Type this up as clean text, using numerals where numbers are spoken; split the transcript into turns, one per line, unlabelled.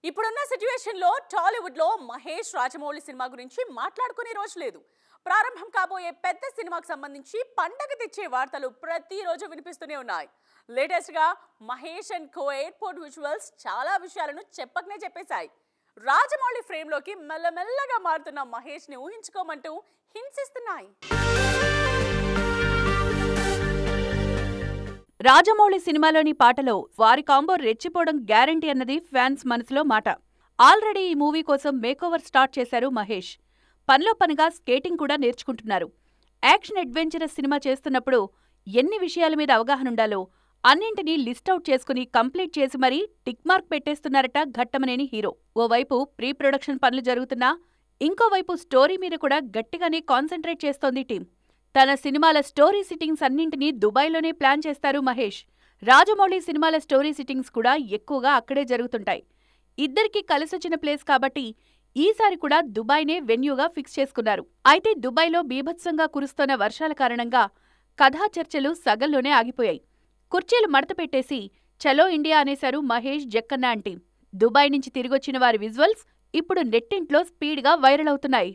ఇప్పుడున్న సిట్యుయేషన్లో టాలీవుడ్లో మహేష్ రాజమౌళి సినిమా గురించి మాట్లాడుకునే రోజు లేదు. ప్రారంభం కాబోయే పెద్ద సినిమాకు సంబంధించి పండగ తెచ్చే వార్తలు ప్రతిరోజు వినిపిస్తూనే ఉన్నాయి. లేటెస్ట్గా Mahesh and co airport visuals చాలా విషయాలను చెప్పకనే చెప్పేశాయి. రాజమౌళి ఫ్రేమ్లోకి మెల్లమెల్లగా మారుతున్న మహేష్ని ఊహించుకోమంటూ హింట్స్ ఇస్తున్నాయి.
రాజమౌళి సినిమాలోని పాటలో వారి కాంబో రెచ్చిపోవడం గ్యారంటీ అన్నది ఫ్యాన్స్ మనసులో మాట. ఆల్రెడీ ఈ మూవీ కోసం మేకోవర్ స్టార్ట్ చేశారు మహేష్. పనిలో పనిగా స్కేటింగ్ కూడా నేర్చుకుంటున్నారు. యాక్షన్ అడ్వెంచరస్ సినిమా చేస్తున్నప్పుడు ఎన్ని విషయాల మీద అవగాహనుండాలో అన్నింటినీ లిస్టౌట్ చేసుకుని కంప్లీట్ చేసి మరీ టిక్ మార్క్ పెట్టేస్తున్నారట ఘట్టమనేని హీరో. ఓవైపు ప్రీ ప్రొడక్షన్ పనులు జరుగుతున్నా ఇంకోవైపు స్టోరీ మీద కూడా గట్టిగానే కాన్సంట్రేట్ చేస్తోంది టీం. తన సినిమాల స్టోరీ సిట్టింగ్స్ అన్నింటినీ దుబాయ్లోనే ప్లాన్ చేస్తారు మహేష్. రాజమౌళి సినిమాల స్టోరీ సిట్టింగ్స్ కూడా ఎక్కువగా అక్కడే జరుగుతుంటాయి. ఇద్దరికీ కలిసొచ్చిన ప్లేస్ కాబట్టి ఈసారి కూడా దుబాయ్నే వెన్యూగా ఫిక్స్ చేసుకున్నారు. అయితే దుబాయ్లో బీభత్సంగా కురుస్తోన్న వర్షాల కారణంగా కథా చర్చలు సగంలోనే ఆగిపోయాయి. కుర్చీలు మడత పెట్టేసి చలో ఇండియా అనేశారు మహేష్, జక్కన్న టీం. దుబాయ్ నుంచి తిరిగొచ్చిన వారి విజువల్స్ ఇప్పుడు నెట్టింట్లో స్పీడ్గా వైరల్ అవుతున్నాయి.